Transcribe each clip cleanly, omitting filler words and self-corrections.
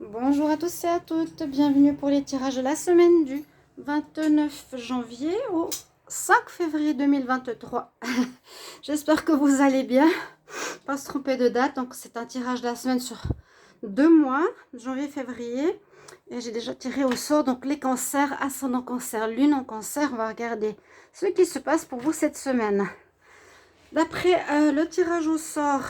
Bonjour à tous et à toutes, bienvenue pour les tirages de la semaine du 29 janvier au 5 février 2023. J'espère que vous allez bien, pas se tromper de date. Donc c'est un tirage de la semaine sur 2 mois, janvier-février. Et j'ai déjà tiré au sort donc les cancers, ascendant cancer, lune en cancer. On va regarder ce qui se passe pour vous cette semaine. D'après le tirage au sort,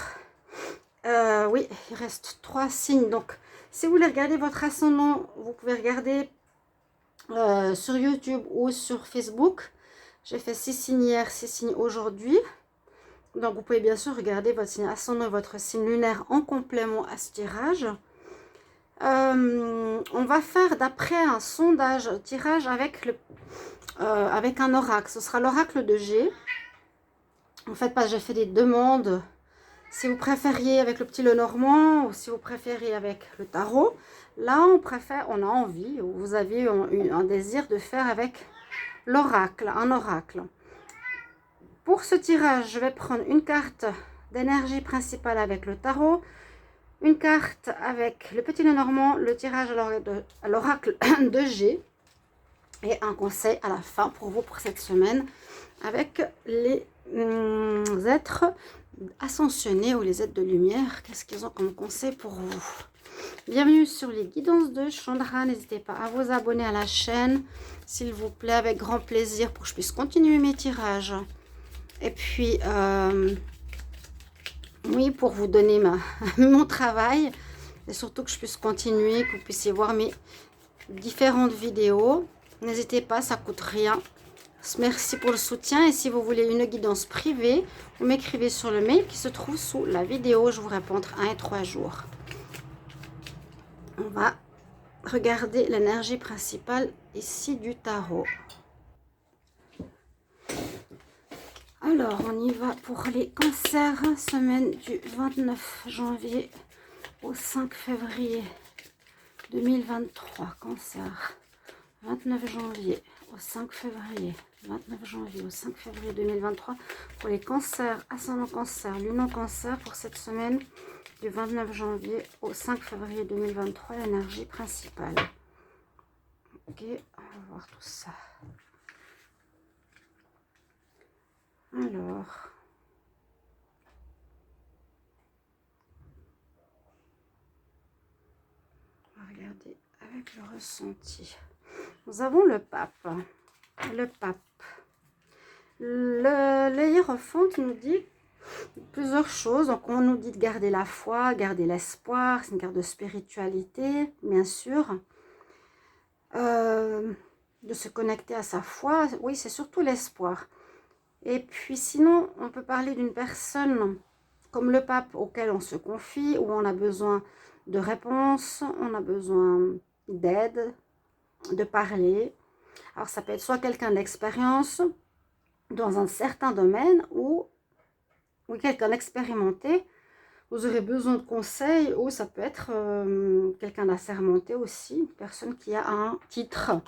oui, il reste 3 signes. Donc si vous voulez regarder votre ascendant, vous pouvez regarder sur YouTube ou sur Facebook. J'ai fait 6 signes hier, 6 signes aujourd'hui. Donc vous pouvez bien sûr regarder votre signe ascendant et votre signe lunaire en complément à ce tirage. On va faire d'après un sondage, tirage avec un oracle. Ce sera l'oracle de G. En fait, j'ai fait des demandes. Si vous préfériez avec le petit Lenormand ou si vous préférez avec le tarot, là on a envie, ou vous avez un désir de faire avec l'oracle, un oracle. Pour ce tirage, je vais prendre une carte d'énergie principale avec le tarot, une carte avec le petit Lenormand, le tirage à l'oracle de G et un conseil à la fin pour vous pour cette semaine avec les êtres ascensionnés ou les êtres de lumière. Qu'est-ce qu'ils ont comme conseil pour vous? Bienvenue sur les guidances de Chandra. N'hésitez pas à vous abonner à la chaîne, s'il vous plaît, avec grand plaisir pour que je puisse continuer mes tirages. Et puis, oui, pour vous donner mon travail et surtout que je puisse continuer, que vous puissiez voir mes différentes vidéos. N'hésitez pas, ça coûte rien. Merci pour le soutien et si vous voulez une guidance privée, vous m'écrivez sur le mail qui se trouve sous la vidéo. Je vous réponds entre 1 et 3 jours. On va regarder l'énergie principale ici du tarot. Alors, on y va pour les cancers, semaine du 29 janvier au 5 février 2023. Cancer, 29 janvier au 5 février. 29 janvier au 5 février 2023 pour les cancers, ascendant cancer, lune en cancer pour cette semaine du 29 janvier au 5 février 2023, l'énergie principale. Ok, on va voir tout ça. Alors, on va regarder avec le ressenti. Nous avons le pape. Le pape. Le hiérophant nous dit plusieurs choses. Donc, on nous dit de garder la foi, garder l'espoir. C'est une carte de spiritualité, bien sûr. De se connecter à sa foi. Oui, c'est surtout l'espoir. Et puis, sinon, on peut parler d'une personne comme le pape auquel on se confie, où on a besoin de réponses, on a besoin d'aide, de parler. Alors, ça peut être soit quelqu'un d'expérience dans un certain domaine ou quelqu'un d'expérimenté. Vous aurez besoin de conseils ou ça peut être quelqu'un d'assermenté aussi, une personne qui a un titre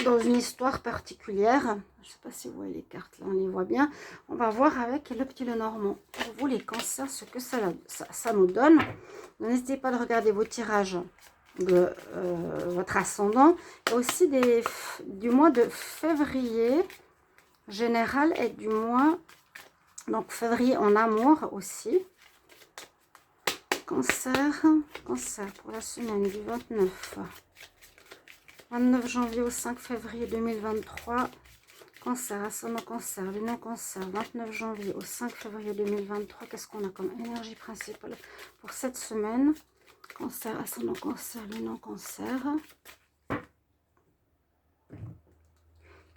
dans une histoire particulière. Je ne sais pas si vous voyez les cartes, là on les voit bien. On va voir avec le petit Lenormand. Pour vous les cancers, ce que ça nous donne. N'hésitez pas à regarder vos tirages de votre ascendant. Et aussi du mois de février général et du mois, donc février en amour aussi. Cancer pour la semaine du 29 janvier au 5 février 2023. Cancer, ascendant cancer, lune en cancer, 29 janvier au 5 février 2023. Qu'est-ce qu'on a comme énergie principale pour cette semaine? Cancer, ascendant cancer, lune en cancer.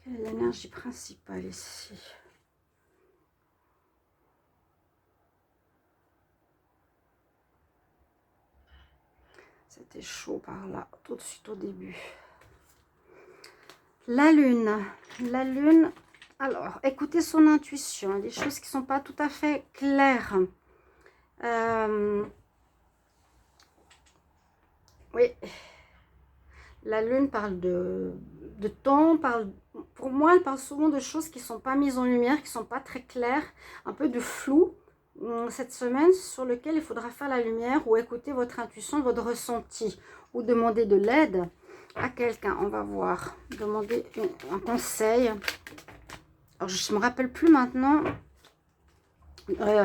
Quelle est l'énergie principale ici? C'était chaud par là, tout de suite au début. La lune, alors écoutez son intuition, des choses qui ne sont pas tout à fait claires. Oui, la lune parle de temps, pour moi elle parle souvent de choses qui ne sont pas mises en lumière, qui ne sont pas très claires, un peu de flou cette semaine sur lequel il faudra faire la lumière ou écouter votre intuition, votre ressenti, ou demander de l'aide à quelqu'un. On va voir, demander un conseil. Alors, je ne me rappelle plus maintenant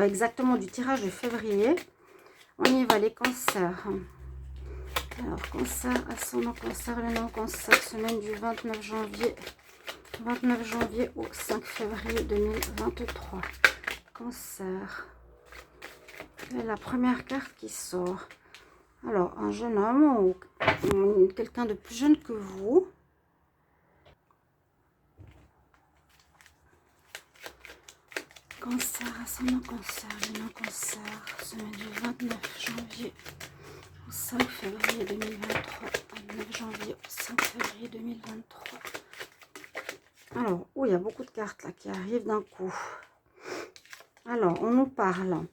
exactement du tirage de février. On y va, les cancers. Alors, cancer, ascendant cancer, le nom cancer, semaine du 29 janvier au 5 février 2023. Cancer. Et la première carte qui sort. Alors, un jeune homme ou quelqu'un de plus jeune que vous. Cancer, ascendant cancer, le nom cancer, semaine du 29 janvier au 5 février 2023. 29 janvier au 5 février 2023. Alors, il y a beaucoup de cartes là qui arrivent d'un coup. Alors, on nous parle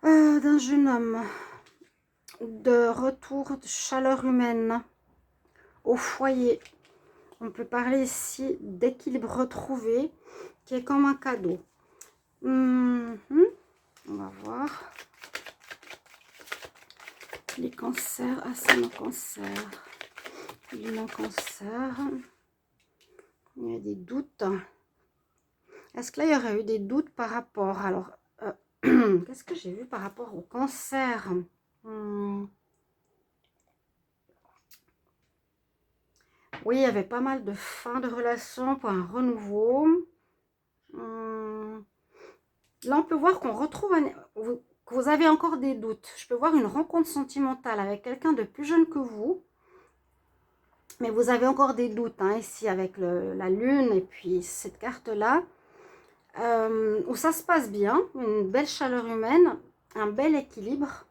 d'un jeune homme, de retour de chaleur humaine au foyer. On peut parler ici d'équilibre retrouvé, qui est comme un cadeau. On va voir. Les cancers, ascendant cancer, lunaire cancer. Il y a des doutes. Est-ce que là, il y aurait eu des doutes par rapport... Alors, qu'est-ce que j'ai vu par rapport au cancer? Oui, il y avait pas mal de fins de relation pour un renouveau. Là, on peut voir qu'on retrouve... que vous avez encore des doutes. Je peux voir une rencontre sentimentale avec quelqu'un de plus jeune que vous. Mais vous avez encore des doutes, hein, ici, avec la lune et puis cette carte-là. Où ça se passe bien, une belle chaleur humaine, un bel équilibre.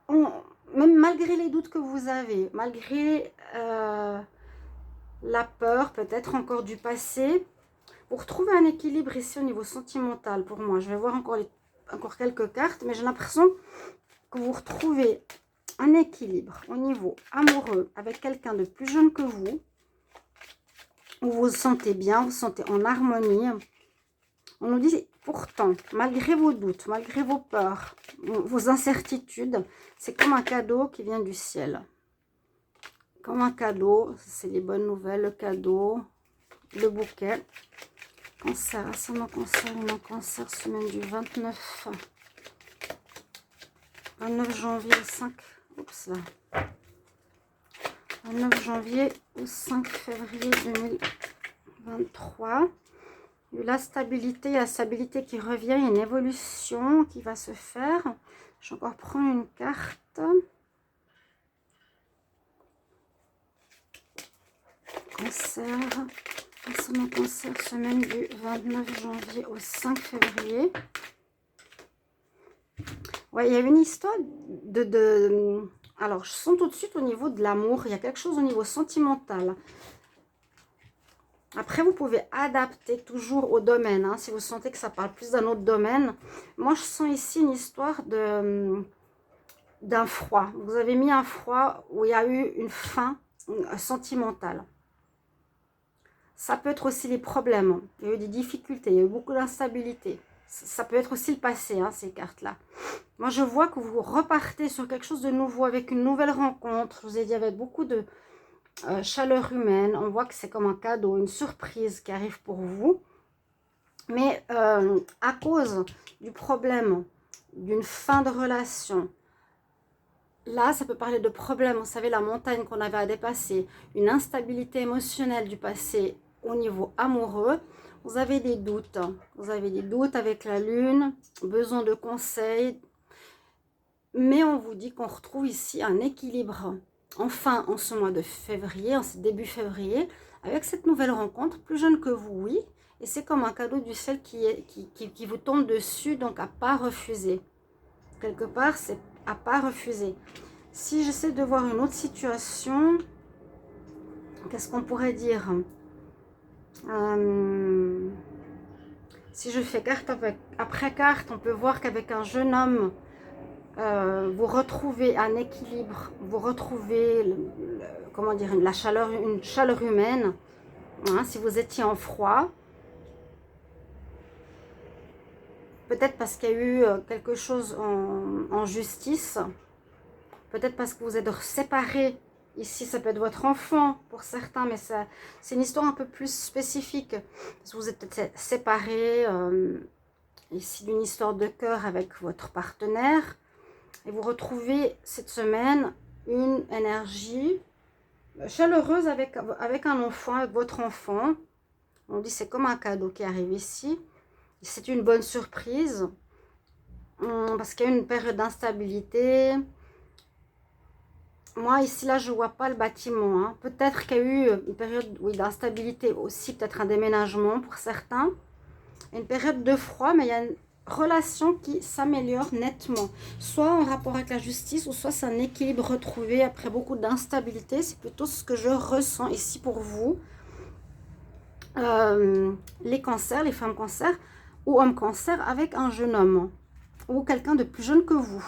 Même malgré les doutes que vous avez, malgré la peur peut-être encore du passé, vous retrouvez un équilibre ici au niveau sentimental pour moi. Je vais voir encore quelques cartes, mais j'ai l'impression que vous retrouvez un équilibre au niveau amoureux avec quelqu'un de plus jeune que vous, où vous vous sentez bien, vous vous sentez en harmonie. On nous dit pourtant, malgré vos doutes, malgré vos peurs, vos incertitudes, c'est comme un cadeau qui vient du ciel. Comme un cadeau, c'est les bonnes nouvelles, le cadeau, le bouquet. Cancer, ascendant cancer, lunaire cancer, semaine du 29 janvier au 5... Oups là. 29 janvier au 5 février 2023. La stabilité, la stabilité qui revient, une évolution qui va se faire. Je vais encore prendre une carte. Cancer, ascendant cancer, semaine du 29 janvier au 5 février. Ouais, il y a une histoire alors, je sens tout de suite au niveau de l'amour, il y a quelque chose au niveau sentimental. Après, vous pouvez adapter toujours au domaine, hein, si vous sentez que ça parle plus d'un autre domaine. Moi, je sens ici une histoire d'un froid. Vous avez mis un froid où il y a eu une fin sentimentale. Ça peut être aussi les problèmes. Il y a eu des difficultés, il y a eu beaucoup d'instabilité. Ça peut être aussi le passé, hein, ces cartes-là. Moi, je vois que vous repartez sur quelque chose de nouveau avec une nouvelle rencontre. Je vous ai dit, avec beaucoup de chaleur humaine. On voit que c'est comme un cadeau, une surprise qui arrive pour vous. Mais à cause du problème d'une fin de relation, là, ça peut parler de problème. Vous savez, la montagne qu'on avait à dépasser, une instabilité émotionnelle du passé au niveau amoureux. Vous avez des doutes. Vous avez des doutes avec la lune, besoin de conseils. Mais on vous dit qu'on retrouve ici un équilibre. Enfin, en ce mois de février, en ce début février, avec cette nouvelle rencontre, plus jeune que vous, oui. Et c'est comme un cadeau du ciel qui vous tombe dessus, donc à pas refuser. Quelque part, c'est à pas refuser. Si j'essaie de voir une autre situation, qu'est-ce qu'on pourrait dire? Si je fais carte après carte, on peut voir qu'avec un jeune homme, vous retrouvez un équilibre, vous retrouvez comment dire, une chaleur humaine, hein, si vous étiez en froid. peut-être parce qu'il y a eu quelque chose en justice, peut-être parce que vous êtes séparés. Ici, ça peut être votre enfant pour certains, mais c'est une histoire un peu plus spécifique. Parce que vous êtes peut-être séparés, ici d'une histoire de cœur avec votre partenaire. Et vous retrouvez cette semaine une énergie chaleureuse avec un enfant, avec votre enfant. On dit c'est comme un cadeau qui arrive ici. C'est une bonne surprise. Parce qu'il y a une période d'instabilité. Moi, ici, là, je ne vois pas le bâtiment. Hein. Peut-être qu'il y a eu une période d'instabilité aussi, peut-être un déménagement pour certains. Une période de froid, mais il y a une relation qui s'améliore nettement. Soit en rapport avec la justice, ou soit c'est un équilibre retrouvé après beaucoup d'instabilité. C'est plutôt ce que je ressens ici pour vous. Les cancers, les femmes cancers, ou hommes cancers avec un jeune homme. Ou quelqu'un de plus jeune que vous.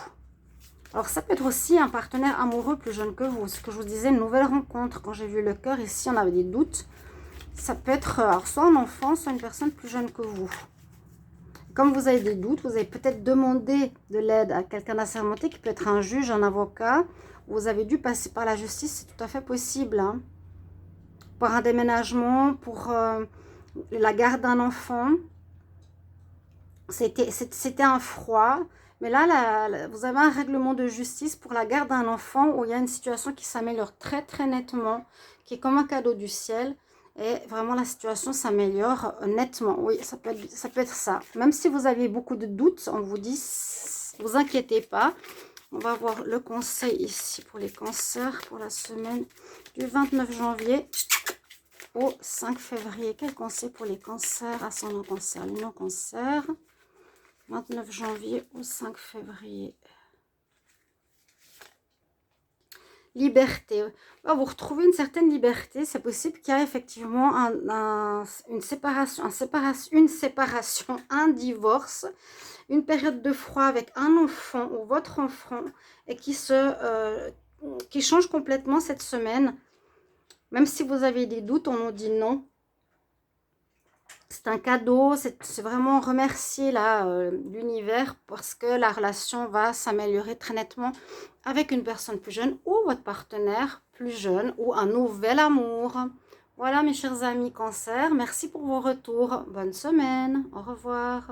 Alors, ça peut être aussi un partenaire amoureux plus jeune que vous. Ce que je vous disais, une nouvelle rencontre. Quand j'ai vu le cœur, ici, on avait des doutes. Ça peut être alors, soit un enfant, soit une personne plus jeune que vous. Comme vous avez des doutes, vous avez peut-être demandé de l'aide à quelqu'un d'assermenté, qui peut être un juge, un avocat. Vous avez dû passer par la justice, c'est tout à fait possible. Hein. Pour un déménagement, pour la garde d'un enfant. C'était un froid. Mais là, vous avez un règlement de justice pour la garde d'un enfant où il y a une situation qui s'améliore très très nettement, qui est comme un cadeau du ciel. Et vraiment, la situation s'améliore nettement. Oui, ça peut être ça. Même si vous avez beaucoup de doutes, on vous dit, vous inquiétez pas. On va voir le conseil ici pour les cancers pour la semaine du 29 janvier au 5 février. Quel conseil pour les cancers, ascendant cancer, lunaire cancer 29 janvier au 5 février. Liberté. Vous retrouvez une certaine liberté. C'est possible qu'il y ait effectivement une séparation, un divorce, une période de froid avec un enfant ou votre enfant et qui change complètement cette semaine. Même si vous avez des doutes, on nous dit non. C'est un cadeau, c'est vraiment remercier l'univers parce que la relation va s'améliorer très nettement avec une personne plus jeune ou votre partenaire plus jeune ou un nouvel amour. Voilà mes chers amis cancer, merci pour vos retours. Bonne semaine, au revoir.